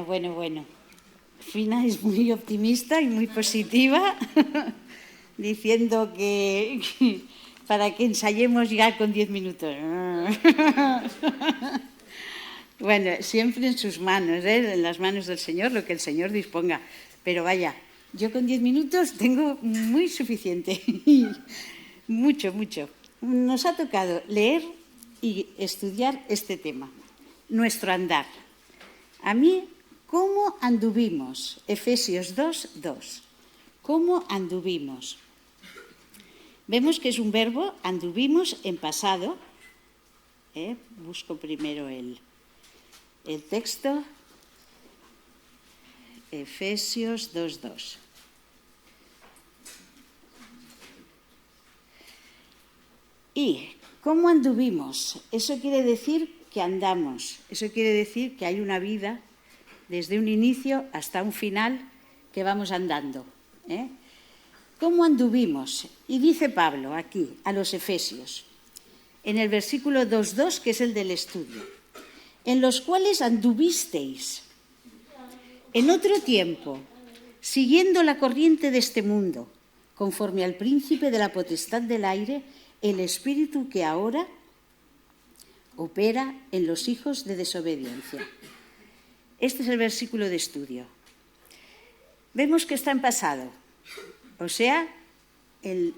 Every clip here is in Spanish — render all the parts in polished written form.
Bueno. Fina es muy optimista y muy positiva, diciendo que para que ensayemos ya con 10 minutos. Bueno, siempre en sus manos, en las manos del Señor, lo que el Señor disponga. Pero vaya, yo con 10 minutos tengo muy suficiente. Mucho. Nos ha tocado leer y estudiar este tema, nuestro andar. A mí, ¿cómo anduvimos? Efesios 2:2. ¿Cómo anduvimos? Vemos que es un verbo, anduvimos en pasado. Busco primero el texto. Efesios 2:2. ¿Y cómo anduvimos? Eso quiere decir que andamos. Eso quiere decir que hay una vida desde un inicio hasta un final que vamos andando. ¿Cómo anduvimos? Y dice Pablo aquí a los Efesios, en el versículo 2:2, que es el del estudio, en los cuales anduvisteis en otro tiempo, siguiendo la corriente de este mundo, conforme al príncipe de la potestad del aire, el espíritu que ahora opera en los hijos de desobediencia. Este es el versículo de estudio. Vemos que está en pasado, o sea, en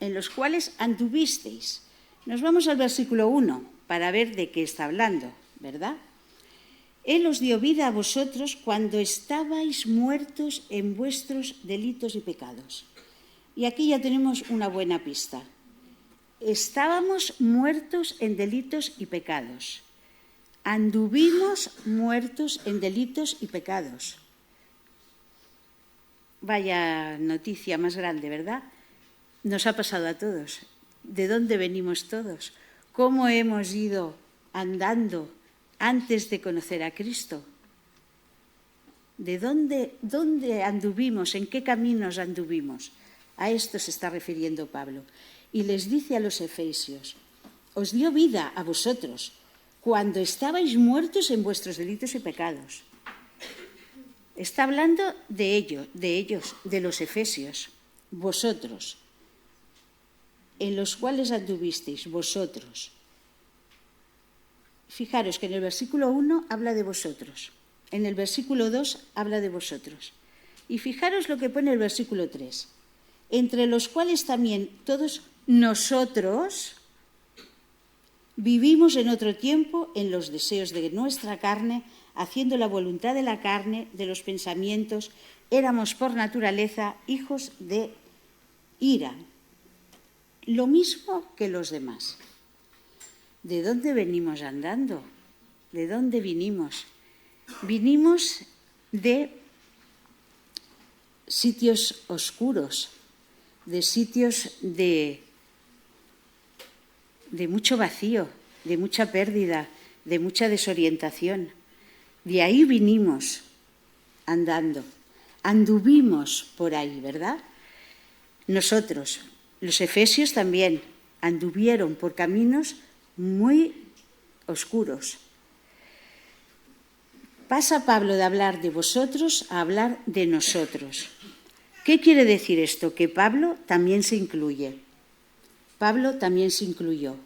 los cuales anduvisteis. Nos vamos al versículo 1 para ver de qué está hablando, ¿verdad? Él os dio vida a vosotros cuando estabais muertos en vuestros delitos y pecados. Y aquí ya tenemos una buena pista. Estábamos muertos en delitos y pecados. Anduvimos muertos en delitos y pecados. Vaya noticia más grande, ¿verdad? Nos ha pasado a todos. ¿De dónde venimos todos? ¿Cómo hemos ido andando antes de conocer a Cristo? ¿De dónde anduvimos? ¿En qué caminos anduvimos? A esto se está refiriendo Pablo. Y les dice a los efesios, os dio vida a vosotros cuando estabais muertos en vuestros delitos y pecados. Está hablando de ellos, de los efesios, vosotros, en los cuales anduvisteis, vosotros. Fijaros que en el versículo 1 habla de vosotros, en el versículo 2 habla de vosotros. Y fijaros lo que pone el versículo 3, entre los cuales también todos nosotros vivimos en otro tiempo en los deseos de nuestra carne, haciendo la voluntad de la carne, de los pensamientos, éramos por naturaleza hijos de ira, lo mismo que los demás. ¿De dónde venimos andando? ¿De dónde vinimos? Vinimos de sitios oscuros, de sitios de mucho vacío, de mucha pérdida, de mucha desorientación. De ahí vinimos andando, anduvimos por ahí, ¿verdad? Nosotros, los efesios también, anduvieron por caminos muy oscuros. Pasa Pablo de hablar de vosotros a hablar de nosotros. ¿Qué quiere decir esto? Que Pablo también se incluye. Pablo también se incluyó.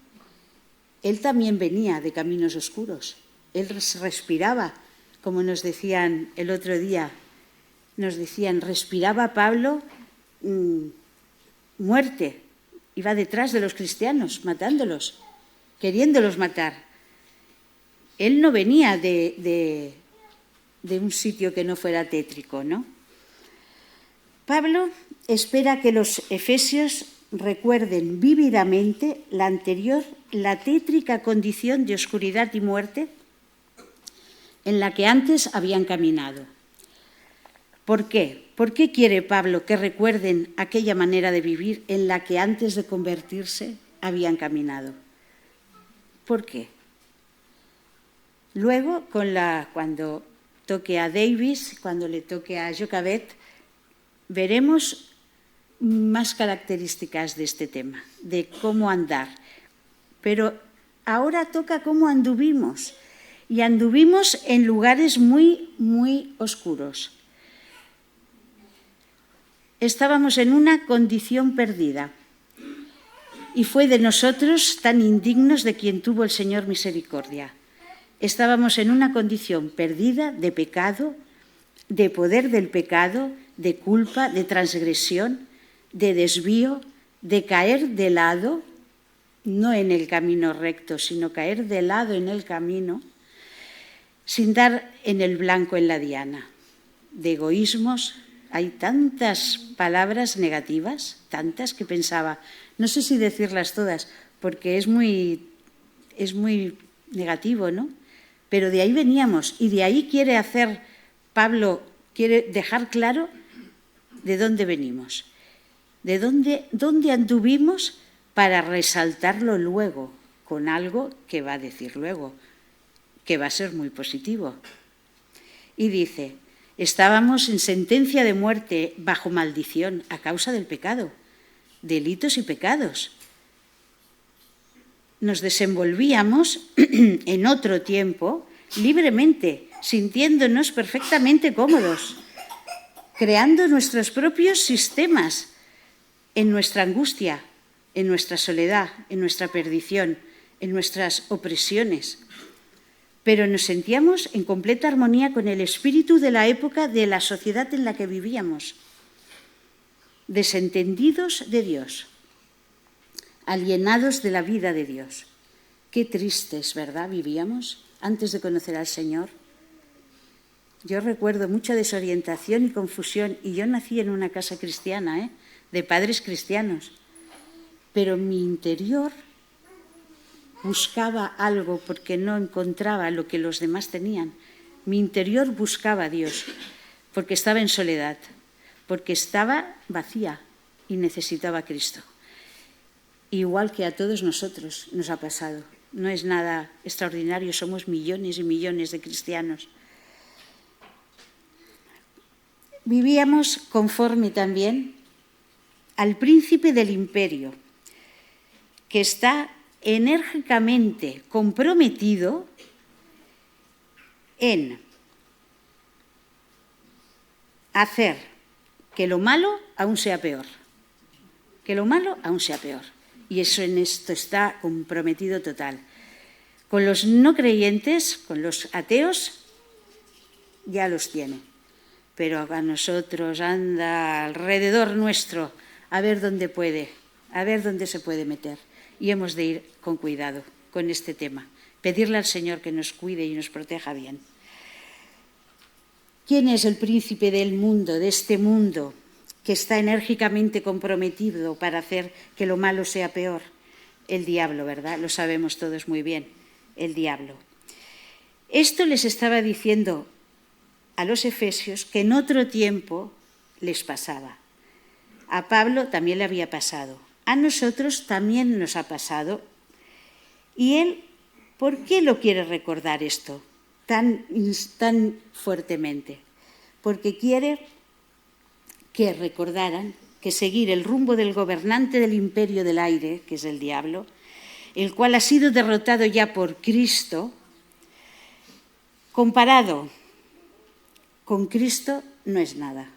Él también venía de caminos oscuros. Él respiraba, como nos decían el otro día. Nos decían, respiraba Pablo muerte. Iba detrás de los cristianos, matándolos, queriéndolos matar. Él no venía de un sitio que no fuera tétrico, ¿no? Pablo espera que los efesios recuerden vívidamente la anterior, la tétrica condición de oscuridad y muerte en la que antes habían caminado. ¿Por qué? ¿Por qué quiere Pablo que recuerden aquella manera de vivir en la que antes de convertirse habían caminado? ¿Por qué? Luego, cuando toque a Davis, cuando le toque a Jocabet, veremos más características de este tema, de cómo andar. Pero ahora toca cómo anduvimos. y anduvimos en lugares muy, muy oscuros. Estábamos en una condición perdida y fue de nosotros tan indignos de quien tuvo el Señor misericordia. Estábamos en una condición perdida de pecado, de poder del pecado, de culpa, de transgresión, de desvío, de caer de lado, no en el camino recto, sino caer de lado en el camino, sin dar en el blanco en la diana, de egoísmos. Hay tantas palabras negativas, tantas que pensaba, no sé si decirlas todas, porque es muy negativo, ¿no? Pero de ahí veníamos y de ahí Pablo quiere dejar claro de dónde venimos, de dónde anduvimos para resaltarlo luego con algo que va a decir luego, que va a ser muy positivo. Y dice, estábamos en sentencia de muerte bajo maldición a causa del pecado, delitos y pecados. Nos desenvolvíamos en otro tiempo libremente, sintiéndonos perfectamente cómodos, creando nuestros propios sistemas en nuestra angustia, en nuestra soledad, en nuestra perdición, en nuestras opresiones. Pero nos sentíamos en completa armonía con el espíritu de la época de la sociedad en la que vivíamos, desentendidos de Dios, alienados de la vida de Dios. Qué tristes, ¿verdad?, vivíamos antes de conocer al Señor. Yo recuerdo mucha desorientación y confusión, y yo nací en una casa cristiana, de padres cristianos, pero mi interior buscaba algo porque no encontraba lo que los demás tenían. Mi interior buscaba a Dios porque estaba en soledad, porque estaba vacía y necesitaba a Cristo. Igual que a todos nosotros nos ha pasado. No es nada extraordinario, somos millones y millones de cristianos. Vivíamos conforme también al príncipe del imperio, que está enérgicamente comprometido en hacer que lo malo aún sea peor. Que lo malo aún sea peor. Y eso en esto está comprometido total. Con los no creyentes, con los ateos, ya los tiene. Pero a nosotros anda alrededor nuestro a ver dónde puede, a ver dónde se puede meter. Y hemos de ir con cuidado con este tema. Pedirle al Señor que nos cuide y nos proteja bien. ¿Quién es el príncipe del mundo, de este mundo, que está enérgicamente comprometido para hacer que lo malo sea peor? El diablo, ¿verdad? Lo sabemos todos muy bien, el diablo. Esto les estaba diciendo a los efesios que en otro tiempo les pasaba. A Pablo también le había pasado. A nosotros también nos ha pasado. Y él, ¿por qué lo quiere recordar esto tan fuertemente? Porque quiere que recordaran que seguir el rumbo del gobernante del imperio del aire, que es el diablo, el cual ha sido derrotado ya por Cristo, comparado con Cristo no es nada.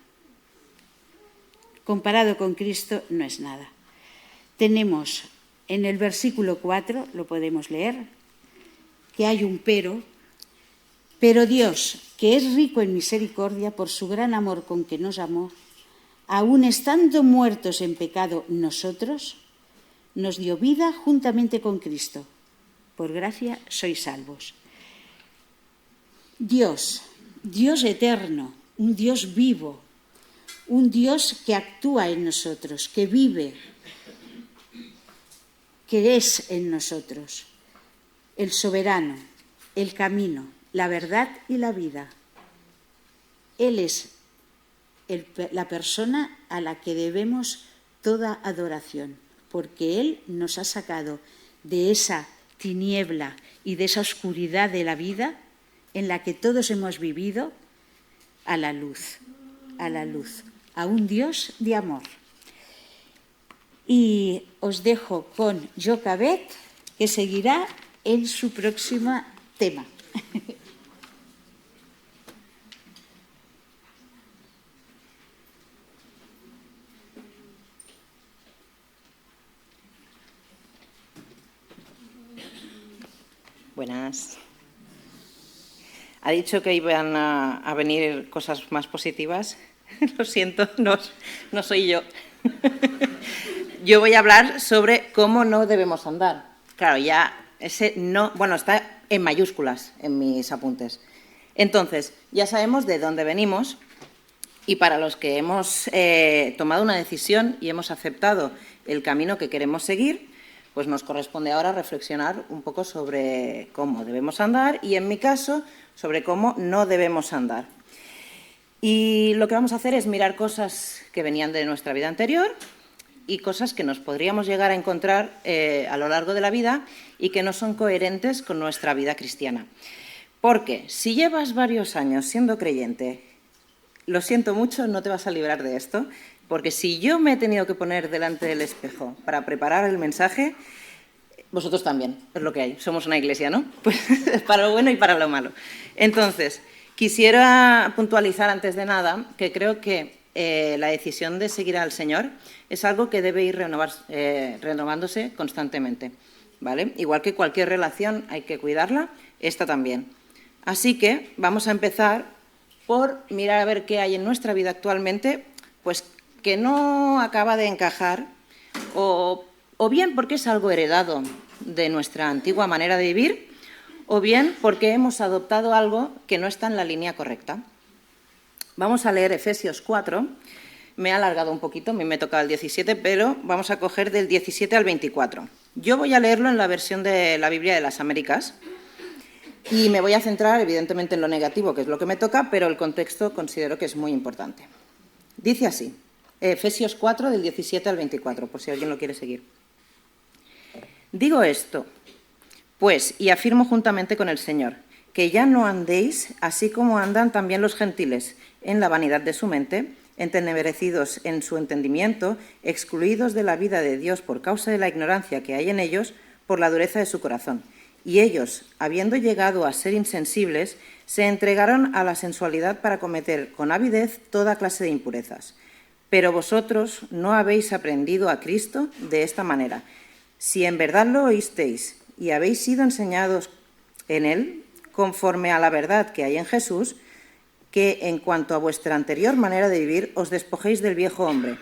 Comparado con Cristo no es nada. Tenemos en el versículo 4, lo podemos leer, que hay un pero Dios, que es rico en misericordia por su gran amor con que nos amó, aun estando muertos en pecado nosotros, nos dio vida juntamente con Cristo. Por gracia sois salvos. Dios eterno, un Dios vivo, un Dios que actúa en nosotros, que vive, que es en nosotros, el soberano, el camino, la verdad y la vida. Él es la persona a la que debemos toda adoración, porque Él nos ha sacado de esa tiniebla y de esa oscuridad de la vida en la que todos hemos vivido a la luz, a un Dios de amor. Y os dejo con Jocabet, que seguirá en su próximo tema. Buenas. Ha dicho que iban a venir cosas más positivas. Lo siento, no soy yo. Yo voy a hablar sobre cómo no debemos andar. Claro, ya ese no, bueno, está en mayúsculas en mis apuntes. Entonces, ya sabemos de dónde venimos y para los que hemos tomado una decisión y hemos aceptado el camino que queremos seguir, pues nos corresponde ahora reflexionar un poco sobre cómo debemos andar y, en mi caso, sobre cómo no debemos andar. Y lo que vamos a hacer es mirar cosas que venían de nuestra vida anterior y cosas que nos podríamos llegar a encontrar a lo largo de la vida y que no son coherentes con nuestra vida cristiana. Porque si llevas varios años siendo creyente, lo siento mucho, no te vas a librar de esto, porque si yo me he tenido que poner delante del espejo para preparar el mensaje, vosotros también, es lo que hay. Somos una iglesia, ¿no? Pues para lo bueno y para lo malo. Entonces, quisiera puntualizar antes de nada que creo que la decisión de seguir al Señor es algo que debe ir renovándose constantemente, ¿vale? Igual que cualquier relación hay que cuidarla, esta también. Así que vamos a empezar por mirar a ver qué hay en nuestra vida actualmente, pues que no acaba de encajar o bien porque es algo heredado de nuestra antigua manera de vivir, o bien porque hemos adoptado algo que no está en la línea correcta. Vamos a leer Efesios 4. Me he alargado un poquito, a mí me toca el 17, pero vamos a coger del 17 al 24. Yo voy a leerlo en la versión de la Biblia de las Américas y me voy a centrar, evidentemente, en lo negativo, que es lo que me toca, pero el contexto considero que es muy importante. Dice así, Efesios 4, del 17 al 24, por si alguien lo quiere seguir. Digo esto, pues, y afirmo juntamente con el Señor, que ya no andéis así como andan también los gentiles, en la vanidad de su mente, entenebrecidos en su entendimiento, excluidos de la vida de Dios por causa de la ignorancia que hay en ellos, por la dureza de su corazón. Y ellos, habiendo llegado a ser insensibles, se entregaron a la sensualidad para cometer con avidez toda clase de impurezas. Pero vosotros no habéis aprendido a Cristo de esta manera. Si en verdad lo oísteis y habéis sido enseñados en Él, conforme a la verdad que hay en Jesús, que en cuanto a vuestra anterior manera de vivir os despojéis del viejo hombre,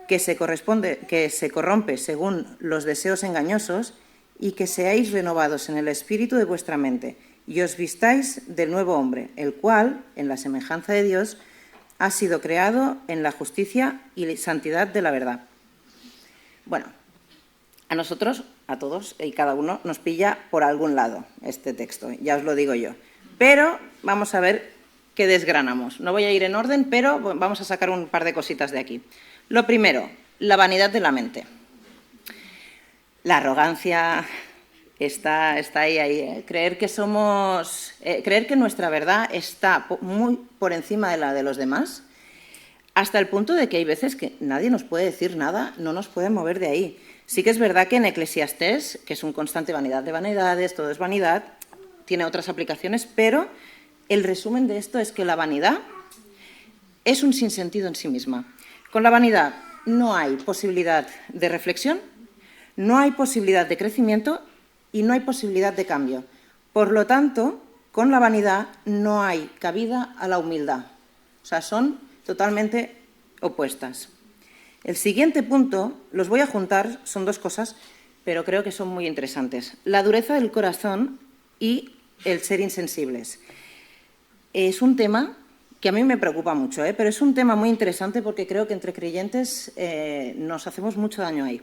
que se corrompe según los deseos engañosos, y que seáis renovados en el espíritu de vuestra mente, y os vistáis del nuevo hombre, el cual, en la semejanza de Dios, ha sido creado en la justicia y santidad de la verdad. Bueno, a nosotros, a todos y cada uno, nos pilla por algún lado este texto, ya os lo digo yo. Pero vamos a ver qué desgranamos. No voy a ir en orden, pero vamos a sacar un par de cositas de aquí. Lo primero, la vanidad de la mente. La arrogancia está ahí, ¿eh? Creer que nuestra verdad está muy por encima de la de los demás, hasta el punto de que hay veces que nadie nos puede decir nada, no nos puede mover de ahí. Sí que es verdad que en Eclesiastés, que es un constante vanidad de vanidades, todo es vanidad, tiene otras aplicaciones, pero el resumen de esto es que la vanidad es un sinsentido en sí misma. Con la vanidad no hay posibilidad de reflexión, no hay posibilidad de crecimiento y no hay posibilidad de cambio. Por lo tanto, con la vanidad no hay cabida a la humildad. O sea, son totalmente opuestas. El siguiente punto, los voy a juntar, son dos cosas, pero creo que son muy interesantes. La dureza del corazón y el ser insensibles. Es un tema que a mí me preocupa mucho, pero es un tema muy interesante porque creo que entre creyentes nos hacemos mucho daño ahí.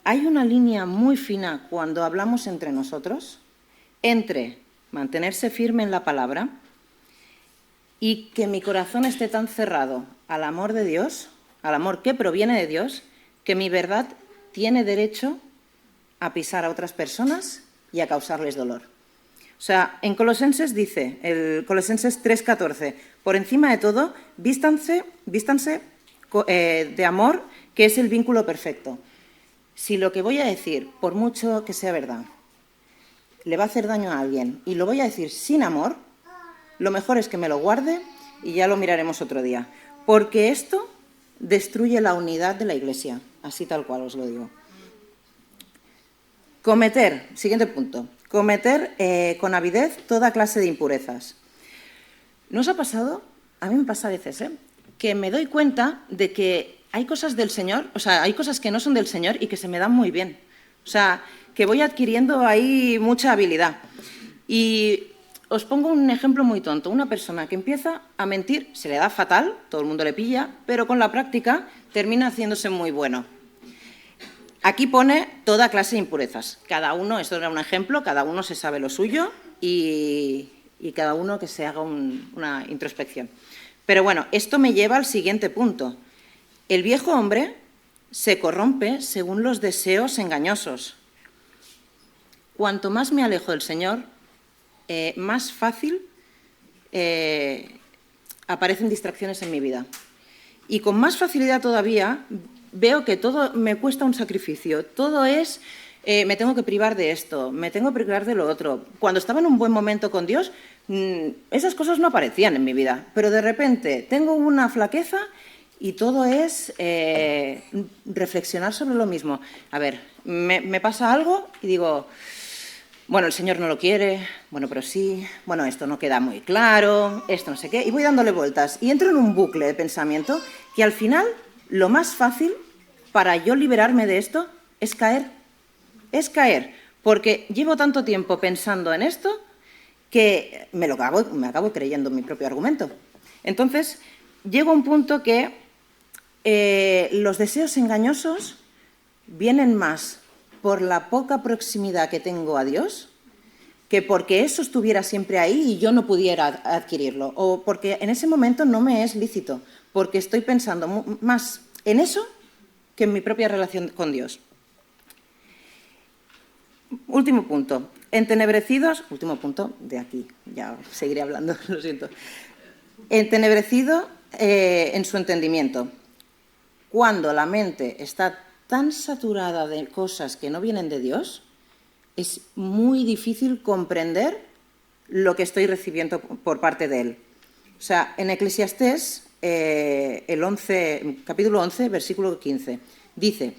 Hay una línea muy fina cuando hablamos entre nosotros, entre mantenerse firme en la palabra y que mi corazón esté tan cerrado al amor de Dios, al amor que proviene de Dios, que mi verdad tiene derecho a pisar a otras personas y a causarles dolor. O sea, en Colosenses dice, el Colosenses 3:14, por encima de todo, vístanse de amor, que es el vínculo perfecto. Si lo que voy a decir, por mucho que sea verdad, le va a hacer daño a alguien y lo voy a decir sin amor, lo mejor es que me lo guarde y ya lo miraremos otro día. Porque esto destruye la unidad de la Iglesia, así tal cual os lo digo. Cometer, siguiente punto, cometer con avidez toda clase de impurezas. ¿No os ha pasado? A mí me pasa a veces, que me doy cuenta de que hay cosas del Señor, o sea, hay cosas que no son del Señor y que se me dan muy bien. O sea, que voy adquiriendo ahí mucha habilidad. Y os pongo un ejemplo muy tonto. Una persona que empieza a mentir, se le da fatal, todo el mundo le pilla, pero con la práctica termina haciéndose muy bueno. Aquí pone toda clase de impurezas. Cada uno, esto era un ejemplo, cada uno se sabe lo suyo y cada uno que se haga una introspección. Pero bueno, esto me lleva al siguiente punto. El viejo hombre se corrompe según los deseos engañosos. Cuanto más me alejo del Señor, más fácil aparecen distracciones en mi vida. Y con más facilidad todavía veo que todo me cuesta un sacrificio. Todo es, me tengo que privar de esto, me tengo que privar de lo otro. Cuando estaba en un buen momento con Dios, esas cosas no aparecían en mi vida. Pero de repente tengo una flaqueza y todo es reflexionar sobre lo mismo. A ver, me pasa algo y digo, bueno, el Señor no lo quiere, bueno, pero sí, bueno, esto no queda muy claro, esto no sé qué, y voy dándole vueltas. Y entro en un bucle de pensamiento que al final lo más fácil para yo liberarme de esto es caer. Es caer, porque llevo tanto tiempo pensando en esto que me acabo creyendo mi propio argumento. Entonces, llego a un punto que los deseos engañosos vienen más por la poca proximidad que tengo a Dios que porque eso estuviera siempre ahí y yo no pudiera adquirirlo, o porque en ese momento no me es lícito, porque estoy pensando más en eso que en mi propia relación con Dios. Último punto. Entenebrecidos, último punto de aquí, ya seguiré hablando, lo siento. Entenebrecido en su entendimiento. Cuando la mente está tan saturada de cosas que no vienen de Dios, es muy difícil comprender lo que estoy recibiendo por parte de Él. O sea, en Eclesiastés, capítulo 11, versículo 15, dice: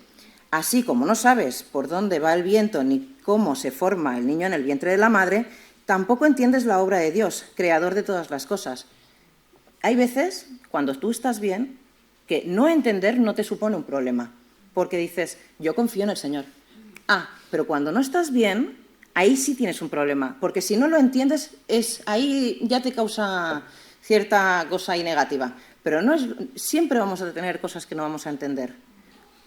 así como no sabes por dónde va el viento ni cómo se forma el niño en el vientre de la madre, tampoco entiendes la obra de Dios, creador de todas las cosas. Hay veces, cuando tú estás bien, que no entender no te supone un problema, porque dices, yo confío en el Señor. Pero cuando no estás bien, ahí sí tienes un problema, porque si no lo entiendes, ahí ya te causa cierta cosa ahí negativa. Pero siempre vamos a tener cosas que no vamos a entender.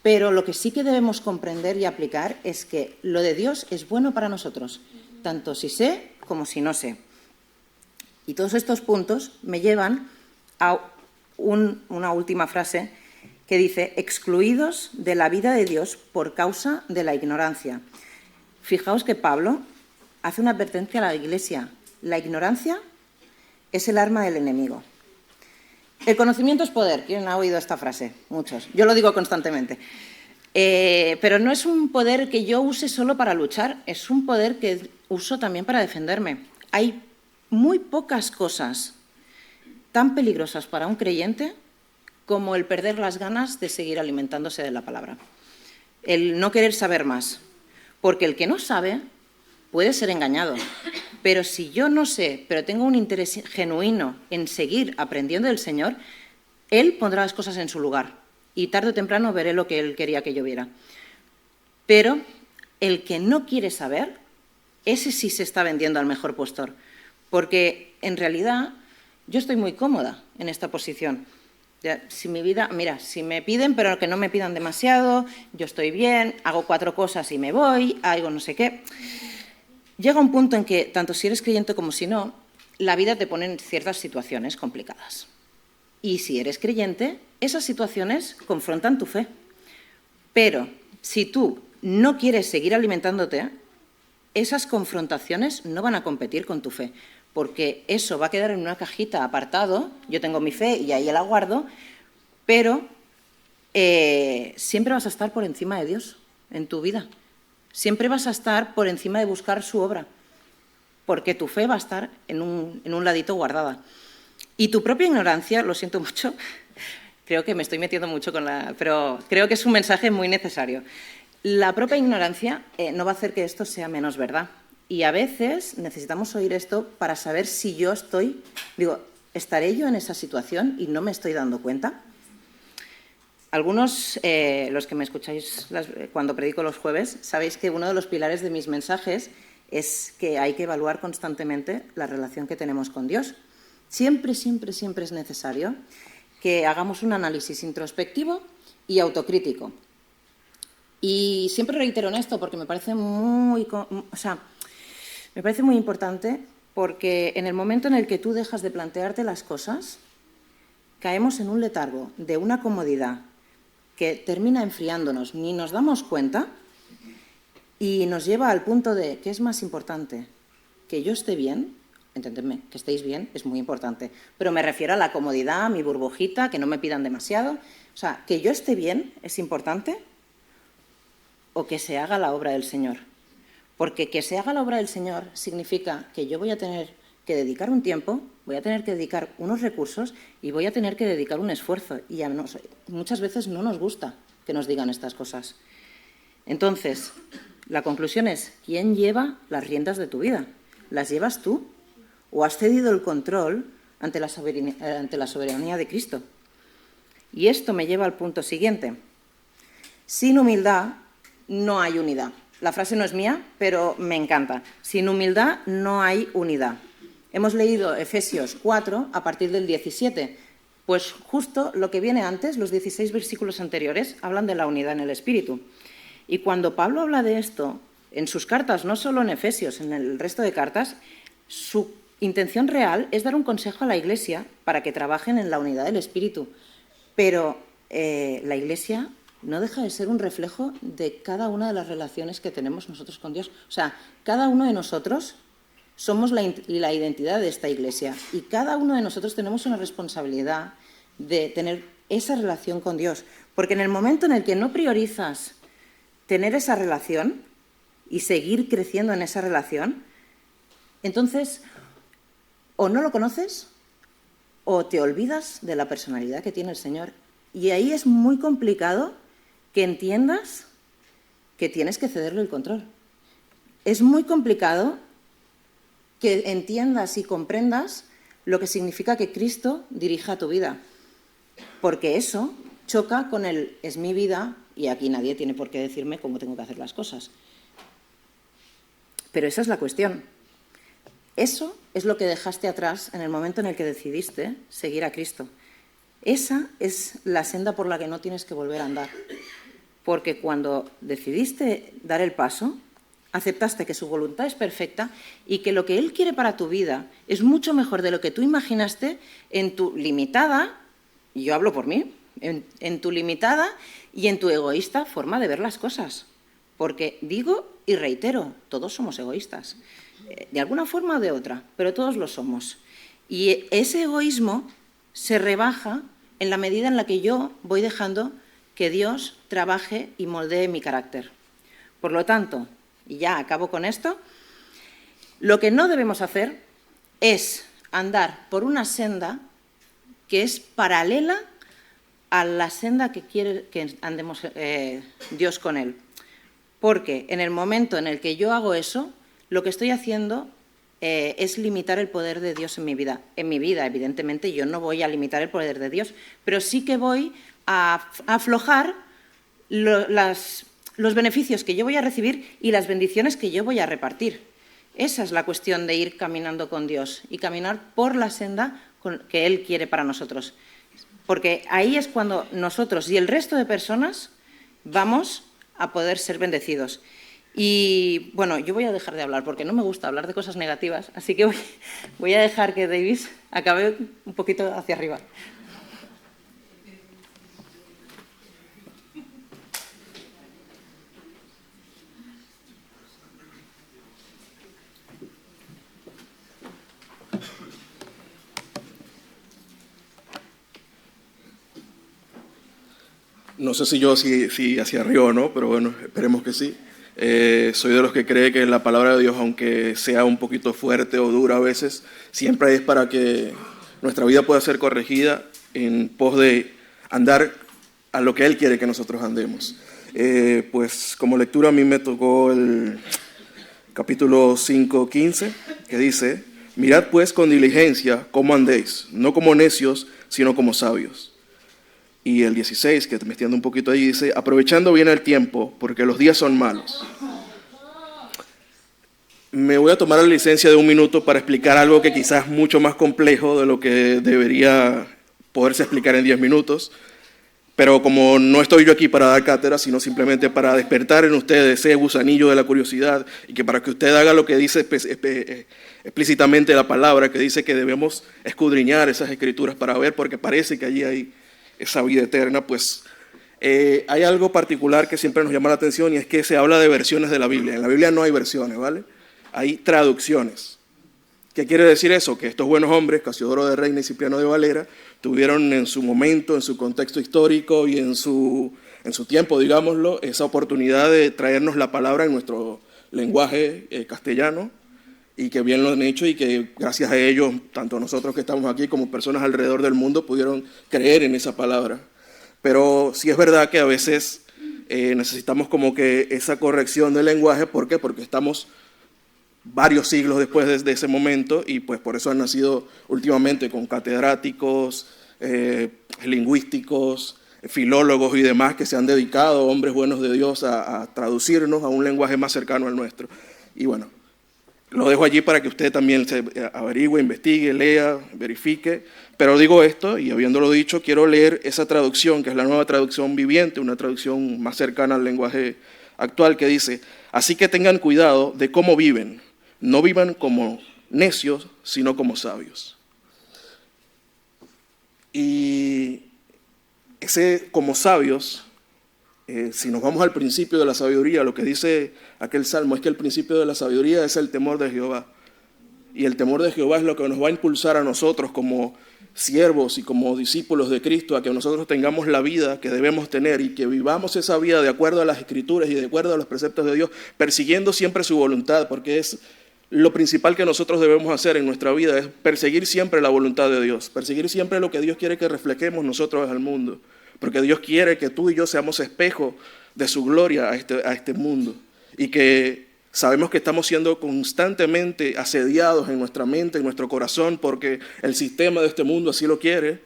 Pero lo que sí que debemos comprender y aplicar es que lo de Dios es bueno para nosotros, tanto si sé como si no sé. Y todos estos puntos me llevan a una última frase que dice: excluidos de la vida de Dios por causa de la ignorancia. Fijaos que Pablo hace una advertencia a la Iglesia. La ignorancia es el arma del enemigo. El conocimiento es poder. ¿Quién ha oído esta frase? Muchos. Yo lo digo constantemente. Pero no es un poder que yo use solo para luchar, es un poder que uso también para defenderme. Hay muy pocas cosas tan peligrosas para un creyente como el perder las ganas de seguir alimentándose de la palabra. El no querer saber más. Porque el que no sabe puede ser engañado. Pero si yo no sé, pero tengo un interés genuino en seguir aprendiendo del Señor, Él pondrá las cosas en su lugar. Y tarde o temprano veré lo que Él quería que yo viera. Pero el que no quiere saber, ese sí se está vendiendo al mejor postor. Porque en realidad yo estoy muy cómoda en esta posición. Si mi vida, mira, si me piden, pero que no me pidan demasiado, yo estoy bien, hago 4 cosas y me voy, hago no sé qué. Llega un punto en que, tanto si eres creyente como si no, la vida te pone en ciertas situaciones complicadas. Y si eres creyente, esas situaciones confrontan tu fe. Pero si tú no quieres seguir alimentándote, esas confrontaciones no van a competir con tu fe, porque eso va a quedar en una cajita apartado. Yo tengo mi fe y ahí la guardo, pero siempre vas a estar por encima de Dios en tu vida. Siempre vas a estar por encima de buscar su obra, porque tu fe va a estar en un ladito guardada. Y tu propia ignorancia, lo siento mucho, creo que me estoy metiendo mucho pero creo que es un mensaje muy necesario. La propia ignorancia no va a hacer que esto sea menos verdad. Y a veces necesitamos oír esto para saber si yo ¿estaré yo en esa situación y no me estoy dando cuenta? Algunos, los que me escucháis cuando predico los jueves, sabéis que uno de los pilares de mis mensajes es que hay que evaluar constantemente la relación que tenemos con Dios. Siempre, siempre, siempre es necesario que hagamos un análisis introspectivo y autocrítico. Y siempre reitero en esto porque me parece muy importante, porque en el momento en el que tú dejas de plantearte las cosas, caemos en un letargo de una comodidad que termina enfriándonos, ni nos damos cuenta, y nos lleva al punto de ¿qué es más importante? ¿Que yo esté bien? Entendedme, que estéis bien es muy importante, pero me refiero a la comodidad, a mi burbujita, que no me pidan demasiado. O sea, ¿que yo esté bien es importante o que se haga la obra del Señor? Porque que se haga la obra del Señor significa que yo voy a tener que dedicar un tiempo, voy a tener que dedicar unos recursos y voy a tener que dedicar un esfuerzo. Y muchas veces no nos gusta que nos digan estas cosas. Entonces, la conclusión es, ¿quién lleva las riendas de tu vida? ¿Las llevas tú? ¿O has cedido el control ante la soberanía de Cristo? Y esto me lleva al punto siguiente. Sin humildad no hay unidad. La frase no es mía, pero me encanta. Sin humildad no hay unidad. Hemos leído Efesios 4 a partir del 17. Pues justo lo que viene antes, los 16 versículos anteriores, hablan de la unidad en el Espíritu. Y cuando Pablo habla de esto, en sus cartas, no solo en Efesios, en el resto de cartas, su intención real es dar un consejo a la Iglesia para que trabajen en la unidad del Espíritu. Pero la Iglesia no deja de ser un reflejo de cada una de las relaciones que tenemos nosotros con Dios. O sea, cada uno de nosotros somos la identidad de esta Iglesia y cada uno de nosotros tenemos una responsabilidad de tener esa relación con Dios. Porque en el momento en el que no priorizas tener esa relación y seguir creciendo en esa relación, entonces o no lo conoces o te olvidas de la personalidad que tiene el Señor. Y ahí es muy complicado que entiendas que tienes que cederle el control. Es muy complicado que entiendas y comprendas lo que significa que Cristo dirija tu vida, porque eso choca con el es mi vida y aquí nadie tiene por qué decirme cómo tengo que hacer las cosas. Pero esa es la cuestión. Eso es lo que dejaste atrás en el momento en el que decidiste seguir a Cristo. Esa es la senda por la que no tienes que volver a andar. Porque cuando decidiste dar el paso, aceptaste que su voluntad es perfecta y que lo que Él quiere para tu vida es mucho mejor de lo que tú imaginaste en tu limitada, y yo hablo por mí, en tu limitada y en tu egoísta forma de ver las cosas. Porque digo y reitero, todos somos egoístas, de alguna forma o de otra, pero todos lo somos. Y ese egoísmo se rebaja en la medida en la que yo voy dejando que Dios trabaje y moldee mi carácter. Por lo tanto, y ya acabo con esto, lo que no debemos hacer es andar por una senda que es paralela a la senda que quiere que andemos Dios con Él. Porque en el momento en el que yo hago eso, lo que estoy haciendo es limitar el poder de Dios en mi vida. En mi vida, evidentemente, yo no voy a limitar el poder de Dios, pero sí que voy a aflojar los beneficios que yo voy a recibir y las bendiciones que yo voy a repartir. Esa es la cuestión de ir caminando con Dios y caminar por la senda que Él quiere para nosotros. Porque ahí es cuando nosotros y el resto de personas vamos a poder ser bendecidos. Y bueno, yo voy a dejar de hablar porque no me gusta hablar de cosas negativas, así que voy a dejar que Davis acabe un poquito hacia arriba. No sé si hacia arriba o no, pero bueno, esperemos que sí. Soy de los que cree que la palabra de Dios, aunque sea un poquito fuerte o dura a veces, siempre es para que nuestra vida pueda ser corregida en pos de andar a lo que Él quiere que nosotros andemos. Pues como lectura a mí me tocó el capítulo 5:15, que dice: mirad pues con diligencia cómo andéis, no como necios, sino como sabios. Y el 16, que me extiendo un poquito ahí, dice: aprovechando bien el tiempo, porque los días son malos. Me voy a tomar la licencia de un minuto para explicar algo que quizás es mucho más complejo de lo que debería poderse explicar en 10 minutos. Pero como no estoy yo aquí para dar cátedra, sino simplemente para despertar en ustedes ese gusanillo de la curiosidad, y que para que usted haga lo que dice explícitamente la palabra, que dice que debemos escudriñar esas escrituras para ver, porque parece que allí hay esa vida eterna, pues hay algo particular que siempre nos llama la atención, y es que se habla de versiones de la Biblia. En la Biblia no hay versiones, ¿vale? Hay traducciones. ¿Qué quiere decir eso? Que estos buenos hombres, Casiodoro de Reina y Cipriano de Valera, tuvieron en su momento, en su contexto histórico y en su tiempo, digámoslo, esa oportunidad de traernos la palabra en nuestro lenguaje castellano, y que bien lo han hecho, y que gracias a ellos, tanto nosotros que estamos aquí como personas alrededor del mundo, pudieron creer en esa palabra. Pero sí es verdad que a veces necesitamos como que esa corrección del lenguaje. ¿Por qué? Porque estamos varios siglos después de ese momento, y pues por eso han nacido últimamente con catedráticos, lingüísticos, filólogos y demás que se han dedicado, hombres buenos de Dios, a traducirnos a un lenguaje más cercano al nuestro. Y bueno, lo dejo allí para que usted también se averigüe, investigue, lea, verifique. Pero digo esto, y habiéndolo dicho, quiero leer esa traducción, que es la Nueva Traducción Viviente, una traducción más cercana al lenguaje actual, que dice: así que tengan cuidado de cómo viven. No vivan como necios, sino como sabios. Y ese como sabios, si nos vamos al principio de la sabiduría, lo que dice aquel salmo es que el principio de la sabiduría es el temor de Jehová. Y el temor de Jehová es lo que nos va a impulsar a nosotros como siervos y como discípulos de Cristo, a que nosotros tengamos la vida que debemos tener, y que vivamos esa vida de acuerdo a las Escrituras y de acuerdo a los preceptos de Dios, persiguiendo siempre su voluntad, porque es lo principal que nosotros debemos hacer en nuestra vida, es perseguir siempre la voluntad de Dios, perseguir siempre lo que Dios quiere que reflejemos nosotros al mundo, porque Dios quiere que tú y yo seamos espejo de su gloria a este mundo, y que sabemos que estamos siendo constantemente asediados en nuestra mente, en nuestro corazón, porque el sistema de este mundo así lo quiere,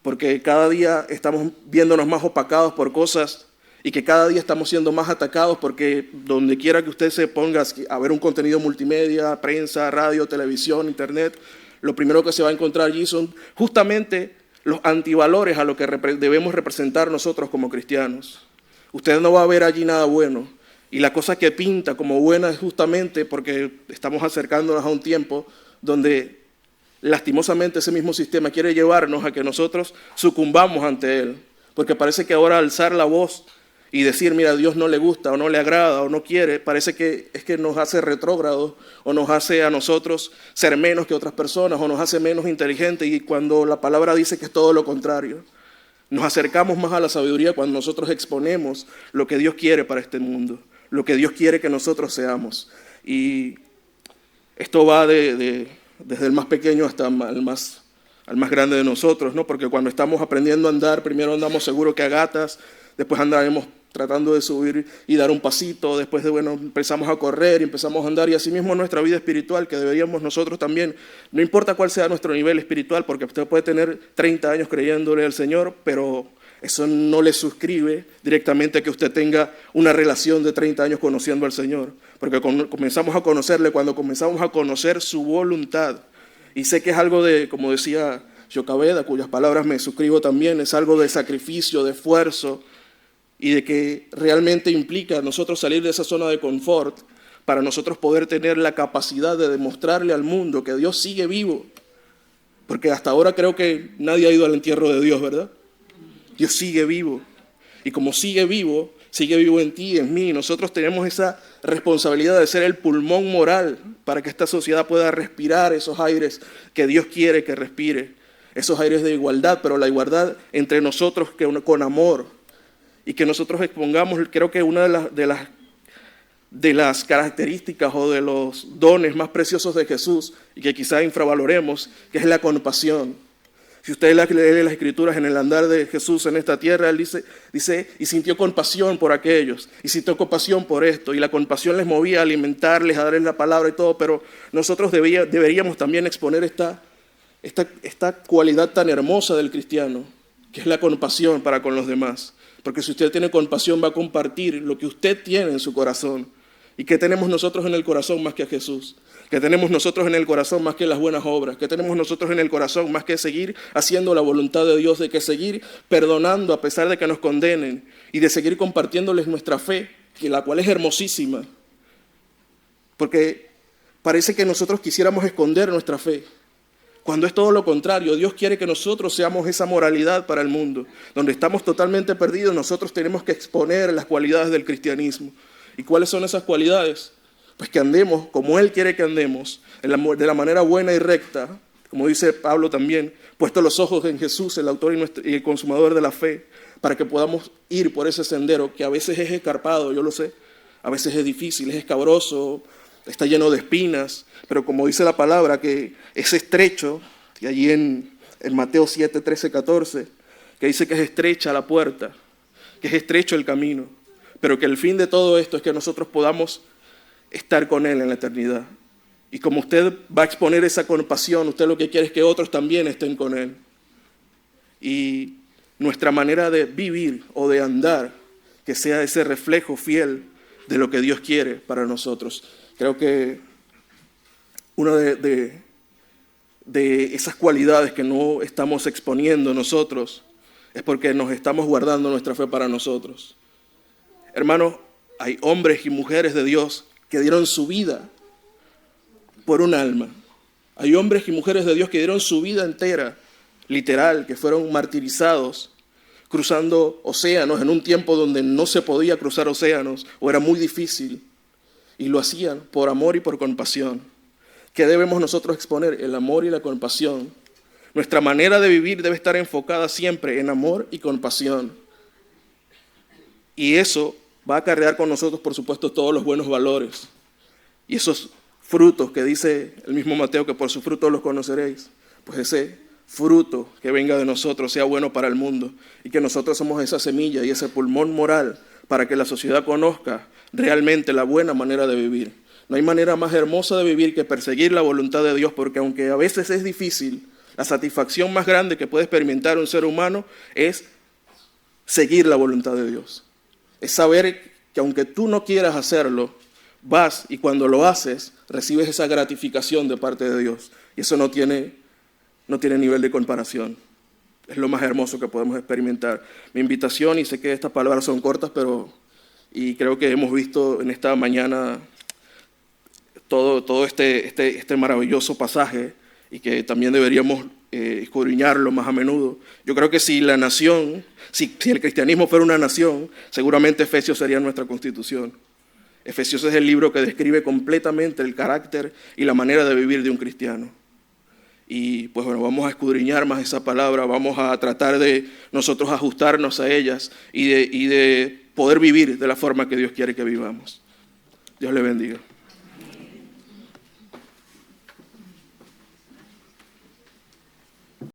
porque cada día estamos viéndonos más opacados por cosas, y que cada día estamos siendo más atacados, porque donde quiera que usted se ponga a ver un contenido multimedia, prensa, radio, televisión, internet, lo primero que se va a encontrar allí son justamente los antivalores a lo que debemos representar nosotros como cristianos. Usted no va a ver allí nada bueno. Y la cosa que pinta como buena es justamente porque estamos acercándonos a un tiempo donde lastimosamente ese mismo sistema quiere llevarnos a que nosotros sucumbamos ante él. Porque parece que ahora alzar la voz y decir, mira, a Dios no le gusta o no le agrada o no quiere, parece que es que nos hace retrógrados, o nos hace a nosotros ser menos que otras personas, o nos hace menos inteligentes, y cuando la palabra dice que es todo lo contrario. Nos acercamos más a la sabiduría cuando nosotros exponemos lo que Dios quiere para este mundo, lo que Dios quiere que nosotros seamos. Y esto va desde el más pequeño hasta el más grande de nosotros, ¿no? Porque cuando estamos aprendiendo a andar, primero andamos seguro que a gatas, después andaremos tratando de subir y dar un pasito, después empezamos a correr y empezamos a andar, y así mismo nuestra vida espiritual, que deberíamos nosotros también, no importa cuál sea nuestro nivel espiritual, porque usted puede tener 30 años creyéndole al Señor, pero eso no le suscribe directamente a que usted tenga una relación de 30 años conociendo al Señor, porque comenzamos a conocerle cuando comenzamos a conocer su voluntad. Y sé que es algo de, como decía Jocabeda, cuyas palabras me suscribo también, es algo de sacrificio, de esfuerzo, y de que realmente implica nosotros salir de esa zona de confort para nosotros poder tener la capacidad de demostrarle al mundo que Dios sigue vivo. Porque hasta ahora creo que nadie ha ido al entierro de Dios, ¿verdad? Dios sigue vivo. Y como sigue vivo en ti y en mí. Nosotros tenemos esa responsabilidad de ser el pulmón moral para que esta sociedad pueda respirar esos aires que Dios quiere que respire. Esos aires de igualdad, pero la igualdad entre nosotros con amor. Y que nosotros expongamos, creo que una de las de las características o de los dones más preciosos de Jesús y que quizá infravaloremos, que es la compasión. Si usted lee las Escrituras en el andar de Jesús en esta tierra, él dice, y sintió compasión por aquellos, y sintió compasión por esto, y la compasión les movía a alimentarles, a darles la palabra y todo, pero nosotros deberíamos también exponer esta cualidad tan hermosa del cristiano, que es la compasión para con los demás. Porque si usted tiene compasión, va a compartir lo que usted tiene en su corazón. ¿Y qué tenemos nosotros en el corazón más que a Jesús? ¿Qué tenemos nosotros en el corazón más que las buenas obras? ¿Qué tenemos nosotros en el corazón más que seguir haciendo la voluntad de Dios, de que seguir perdonando a pesar de que nos condenen y de seguir compartiéndoles nuestra fe, que la cual es hermosísima? Porque parece que nosotros quisiéramos esconder nuestra fe, cuando es todo lo contrario. Dios quiere que nosotros seamos esa moralidad para el mundo. Donde estamos totalmente perdidos, nosotros tenemos que exponer las cualidades del cristianismo. ¿Y cuáles son esas cualidades? Pues que andemos como Él quiere que andemos, de la manera buena y recta, como dice Pablo también, puesto los ojos en Jesús, el autor y el consumador de la fe, para que podamos ir por ese sendero que a veces es escarpado, yo lo sé, a veces es difícil, es escabroso, está lleno de espinas, pero como dice la palabra, que es estrecho, y allí en Mateo 7, 13, 14, que dice que es estrecha la puerta, que es estrecho el camino, pero que el fin de todo esto es que nosotros podamos estar con Él en la eternidad. Y como usted va a exponer esa compasión, usted lo que quiere es que otros también estén con Él. Y nuestra manera de vivir o de andar, que sea ese reflejo fiel de lo que Dios quiere para nosotros. Creo que una de esas cualidades que no estamos exponiendo nosotros es porque nos estamos guardando nuestra fe para nosotros. Hermanos, hay hombres y mujeres de Dios que dieron su vida por un alma. Hay hombres y mujeres de Dios que dieron su vida entera, literal, que fueron martirizados, cruzando océanos en un tiempo donde no se podía cruzar océanos o era muy difícil. Y lo hacían por amor y por compasión. ¿Qué debemos nosotros exponer? El amor y la compasión. Nuestra manera de vivir debe estar enfocada siempre en amor y compasión. Y eso va a acarrear con nosotros, por supuesto, todos los buenos valores. Y esos frutos que dice el mismo Mateo, que por sus frutos los conoceréis. Pues ese fruto que venga de nosotros sea bueno para el mundo. Y que nosotros somos esa semilla y ese pulmón moral para que la sociedad conozca realmente la buena manera de vivir. No hay manera más hermosa de vivir que perseguir la voluntad de Dios, porque aunque a veces es difícil, la satisfacción más grande que puede experimentar un ser humano es seguir la voluntad de Dios. Es saber que aunque tú no quieras hacerlo, vas y cuando lo haces, recibes esa gratificación de parte de Dios. Y eso no tiene nivel de comparación. Es lo más hermoso que podemos experimentar. Mi invitación, y sé que estas palabras son cortas, y creo que hemos visto en esta mañana todo este maravilloso pasaje y que también deberíamos escudriñarlo más a menudo. Yo creo que si la nación, si el cristianismo fuera una nación, seguramente Efesios sería nuestra constitución. Efesios es el libro que describe completamente el carácter y la manera de vivir de un cristiano. Y pues bueno, vamos a escudriñar más esa palabra, vamos a tratar de nosotros ajustarnos a ellas y de poder vivir de la forma que Dios quiere que vivamos. Dios le bendiga.